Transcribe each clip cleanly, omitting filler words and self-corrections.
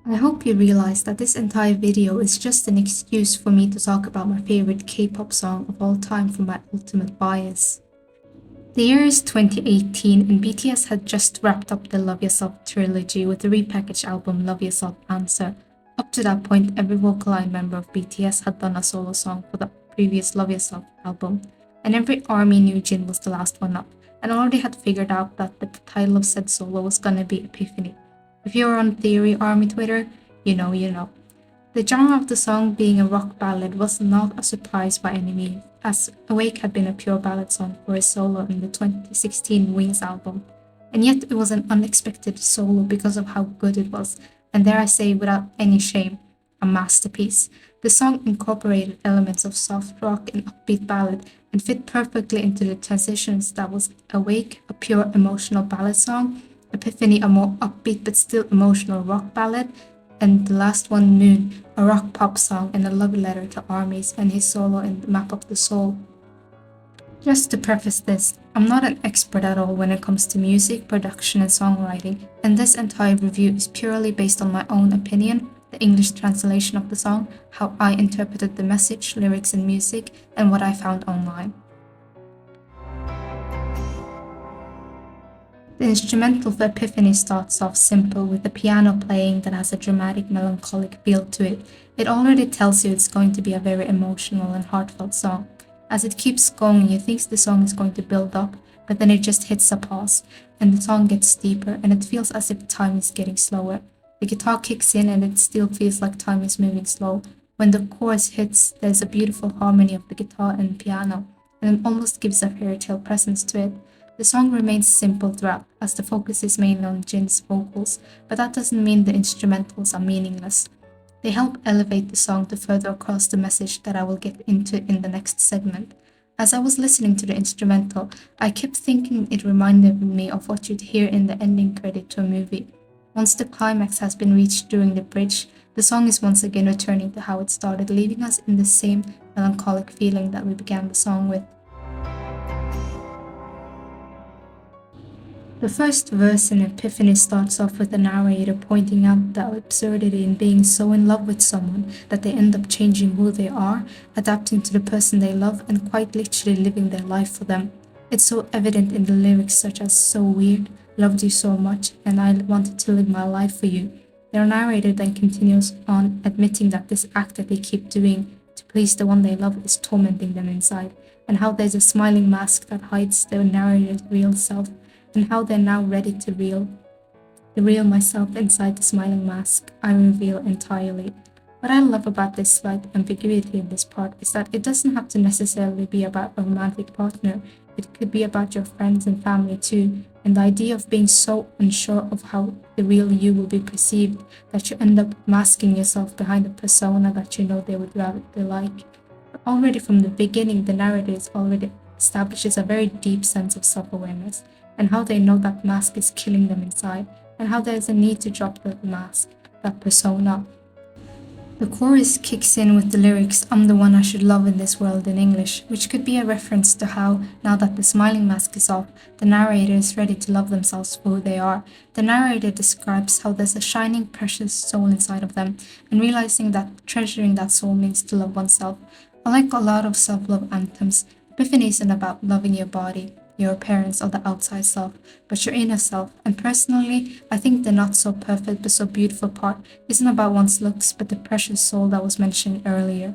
I hope you realize that this entire video is just an excuse for me to talk about my favorite K-pop song of all time from my ultimate bias. The year is 2018 and BTS had just wrapped up the Love Yourself trilogy with the repackaged album Love Yourself Answer. Up to that point, every vocal line member of BTS had done a solo song for the previous Love Yourself album, and every ARMY knew Jin was the last one up, and already had figured out that the title of said solo was gonna be Epiphany. If you're on Theory Army Twitter, you know. The genre of the song being a rock ballad was not a surprise by any means, as Awake had been a pure ballad song for his solo in the 2016 Wings album. And yet it was an unexpected solo because of how good it was, and dare I say without any shame, a masterpiece. The song incorporated elements of soft rock and upbeat ballad and fit perfectly into the transitions that was Awake, a pure emotional ballad song, Epiphany, a more upbeat but still emotional rock ballad, and the last one, Noon, a rock pop song and a love letter to armies and his solo in The Map of the Soul. Just to preface this, I'm not an expert at all when it comes to music, production, and songwriting, and this entire review is purely based on my own opinion, the English translation of the song, how I interpreted the message, lyrics, and music, and what I found online. The instrumental for Epiphany starts off simple with a piano playing that has a dramatic melancholic feel to it. It already tells you it's going to be a very emotional and heartfelt song. As it keeps going, you think the song is going to build up, but then it just hits a pause, and the song gets deeper, and it feels as if time is getting slower. The guitar kicks in and it still feels like time is moving slow. When the chorus hits, there's a beautiful harmony of the guitar and piano, and it almost gives a fairy tale presence to it. The song remains simple throughout, as the focus is mainly on Jin's vocals, but that doesn't mean the instrumentals are meaningless. They help elevate the song to further across the message that I will get into in the next segment. As I was listening to the instrumental, I kept thinking it reminded me of what you'd hear in the ending credit to a movie. Once the climax has been reached during the bridge, the song is once again returning to how it started, leaving us in the same melancholic feeling that we began the song with. The first verse in Epiphany starts off with the narrator pointing out the absurdity in being so in love with someone that they end up changing who they are, adapting to the person they love, and quite literally living their life for them. It's so evident in the lyrics such as "so weird," "loved you so much," and "I wanted to live my life for you." Their narrator then continues on admitting that this act that they keep doing to please the one they love is tormenting them inside, and how there's a smiling mask that hides their narrator's real self, and how they're now ready to reveal myself inside the smiling mask I reveal entirely. What I love about this slight ambiguity in this part is that it doesn't have to necessarily be about a romantic partner. It could be about your friends and family too, and the idea of being so unsure of how the real you will be perceived that you end up masking yourself behind a persona that you know they would rather like. But already from the beginning, the narrator already establishes a very deep sense of self-awareness, and how they know that mask is killing them inside, and how there's a need to drop that mask, that persona. The chorus kicks in with the lyrics, "I'm the one I should love in this world" in English, which could be a reference to how, now that the smiling mask is off, the narrator is ready to love themselves for who they are. The narrator describes how there's a shining, precious soul inside of them, and realizing that treasuring that soul means to love oneself. Unlike a lot of self-love anthems, Epiphany isn't about loving your body, your appearance, or the outside self, but your inner self. And personally, I think the not so perfect but so beautiful part isn't about one's looks, but the precious soul that was mentioned earlier.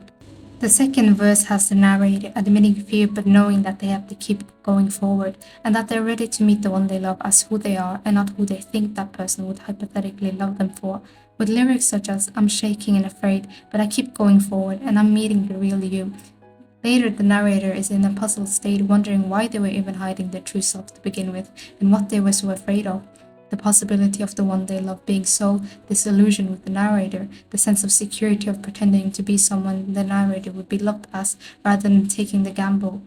The second verse has the narrator admitting fear but knowing that they have to keep going forward, and that they're ready to meet the one they love as who they are and not who they think that person would hypothetically love them for, with lyrics such as "I'm shaking and afraid, but I keep going forward, and I'm meeting the real you." Later, the narrator is in a puzzled state, wondering why they were even hiding their true selves to begin with, and what they were so afraid of. The possibility of the one they love being so disillusioned with the narrator, the sense of security of pretending to be someone the narrator would be loved as, rather than taking the gamble.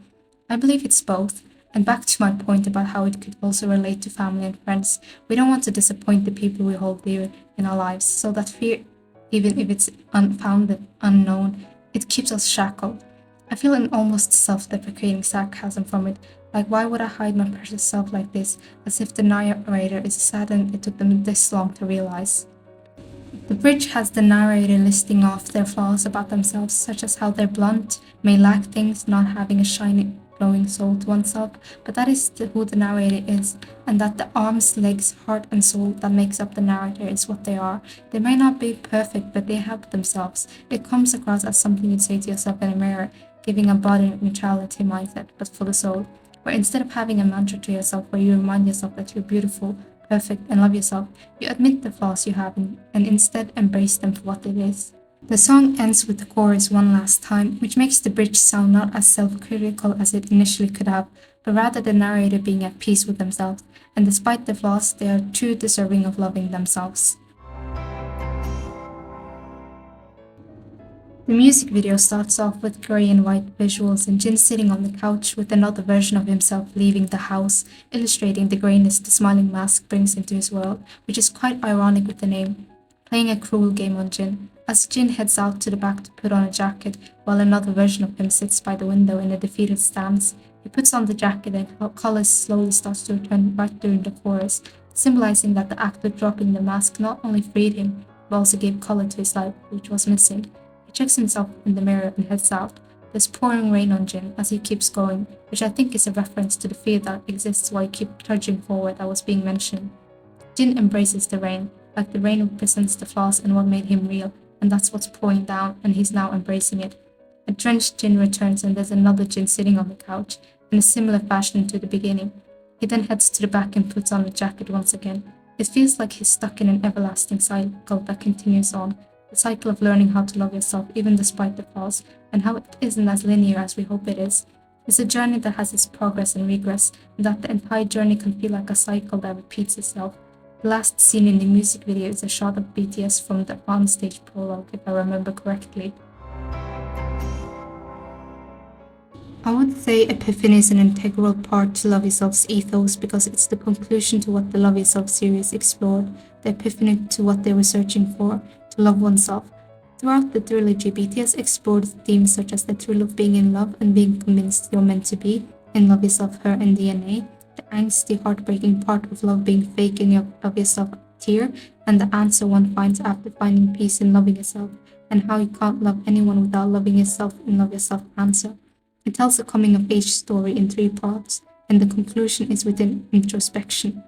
I believe it's both. And back to my point about how it could also relate to family and friends. We don't want to disappoint the people we hold dear in our lives, so that fear, even if it's unfounded, unknown, it keeps us shackled. I feel an almost self-deprecating sarcasm from it, like why would I hide my precious self like this, as if the narrator is saddened it took them this long to realize. The bridge has the narrator listing off their flaws about themselves, such as how they're blunt, may lack things, not having a shiny, glowing soul to oneself, but that is who the narrator is, and that the arms, legs, heart, and soul that makes up the narrator is what they are. They may not be perfect, but they have themselves. It comes across as something you'd say to yourself in a mirror, giving a body neutrality mindset, but for the soul. Where instead of having a mantra to yourself where you remind yourself that you're beautiful, perfect, and love yourself, you admit the flaws you have and instead embrace them for what it is. The song ends with the chorus one last time, which makes the bridge sound not as self critical as it initially could have, but rather the narrator being at peace with themselves, and despite the flaws, they are too deserving of loving themselves. The music video starts off with grey and white visuals and Jin sitting on the couch with another version of himself leaving the house, illustrating the greyness the smiling mask brings into his world, which is quite ironic with the name. Playing a cruel game on Jin, as Jin heads out to the back to put on a jacket, while another version of him sits by the window in a defeated stance. He puts on the jacket and color slowly starts to return right during the chorus, symbolizing that the act of dropping the mask not only freed him, but also gave color to his life, which was missing. He checks himself in the mirror and heads out. There's pouring rain on Jin as he keeps going, which I think is a reference to the fear that exists while you keep trudging forward that was being mentioned. Jin embraces the rain, like the rain represents the flaws and what made him real, and that's what's pouring down, and he's now embracing it. A drenched Jin returns and there's another Jin sitting on the couch, in a similar fashion to the beginning. He then heads to the back and puts on the jacket once again. It feels like he's stuck in an everlasting cycle that continues on, the cycle of learning how to love yourself even despite the flaws, and how it isn't as linear as we hope it is. It's a journey that has its progress and regress, and that the entire journey can feel like a cycle that repeats itself. The last scene in the music video is a shot of BTS from the onstage prologue, if I remember correctly. I would say Epiphany is an integral part to Love Yourself's ethos because it's the conclusion to what the Love Yourself series explored, the epiphany to what they were searching for, to love oneself. Throughout the trilogy, BTS explored themes such as the thrill of being in love and being convinced you're meant to be, in Love Yourself, Her, and DNA, the angsty, heartbreaking part of love being fake and of yourself tear, and the answer one finds after finding peace in loving yourself, and how you can't love anyone without loving yourself and love yourself answer. It tells a coming of age story in 3 parts, and the conclusion is within introspection.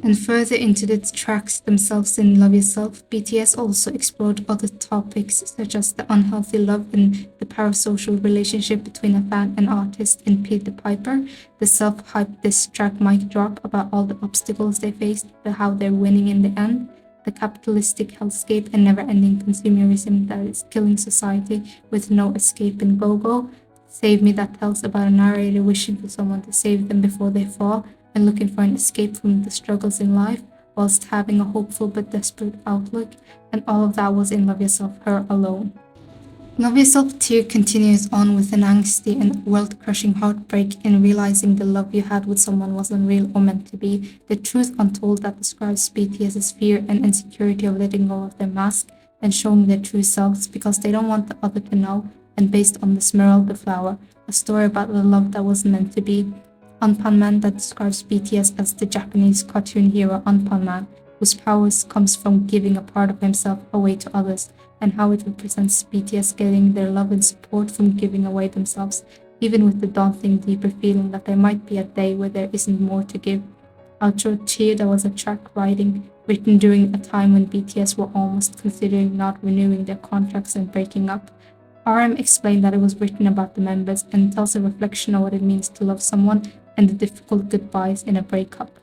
And further into the tracks themselves in Love Yourself, BTS also explored other topics such as the unhealthy love and the parasocial relationship between a fan and artist in Pete the Piper, the self-hyped diss track Mic Drop about all the obstacles they faced but how they're winning in the end, the capitalistic hellscape and never-ending consumerism that is killing society with no escape in Go-Go, Save Me that tells about a narrator wishing for someone to save them before they fall, and looking for an escape from the struggles in life, whilst having a hopeful but desperate outlook, and all of that was in Love Yourself, Her alone. Love Yourself 2 continues on with an angsty and world-crushing heartbreak in realizing the love you had with someone wasn't real or meant to be, the truth untold that describes BTS's fear and insecurity of letting go of their mask and showing their true selves because they don't want the other to know, and based on the Smeralda Flower, a story about the love that was meant to be. Unpan Man that describes BTS as the Japanese cartoon hero Unpan Man, whose powers comes from giving a part of himself away to others, and how it represents BTS getting their love and support from giving away themselves, even with the daunting deeper feeling that there might be a day where there isn't more to give. Outro Cheer was a track written during a time when BTS were almost considering not renewing their contracts and breaking up. RM explained that it was written about the members and tells a reflection of what it means to love someone and the difficult goodbyes in a breakup.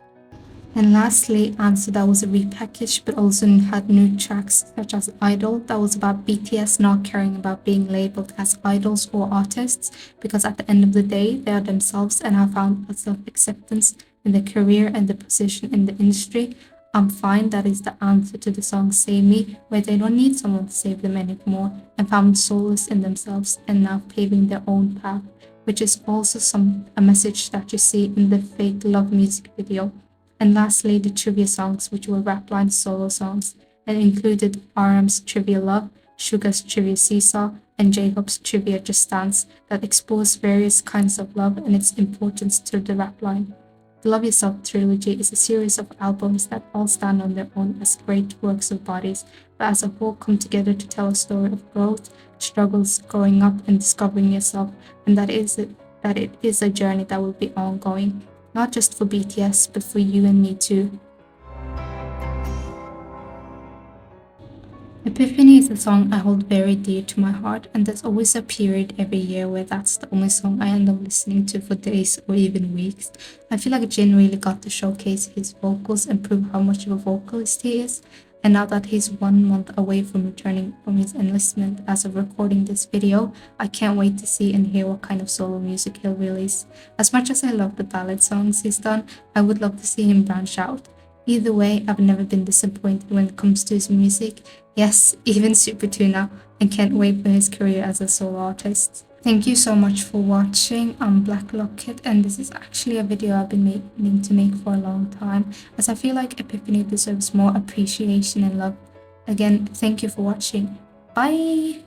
And lastly, Answer that was a repackage but also had new tracks such as Idol that was about BTS not caring about being labeled as idols or artists because at the end of the day they are themselves and have found a self-acceptance in their career and the position in the industry. I'm fine that is the answer to the song Save Me, where they don't need someone to save them anymore and found solace in themselves and now paving their own path, which is also a message that you see in the fake love music video. And lastly, the trivia songs, which were Rapline solo songs, and included RM's Trivia Love, Suga's Trivia Seesaw, and J-Hope's Trivia Just Dance that expose various kinds of love and its importance to the rap line. The Love Yourself trilogy is a series of albums that all stand on their own as great works of bodies, but as a whole come together to tell a story of growth, struggles, growing up, and discovering yourself, and that it is a journey that will be ongoing, not just for BTS, but for you and me too. Epiphany is a song I hold very dear to my heart, and there's always a period every year where that's the only song I end up listening to for days or even weeks. I feel like Jin really got to showcase his vocals and prove how much of a vocalist he is. And now that he's 1 month away from returning from his enlistment as of recording this video, I can't wait to see and hear what kind of solo music he'll release. As much as I love the ballad songs he's done, I would love to see him branch out. Either way, I've never been disappointed when it comes to his music. Yes, even Super Tuna, and can't wait for his career as a solo artist. Thank you so much for watching. I'm Black Locket, and this is actually a video I've been meaning to make for a long time, as I feel like Epiphany deserves more appreciation and love. Again, thank you for watching. Bye!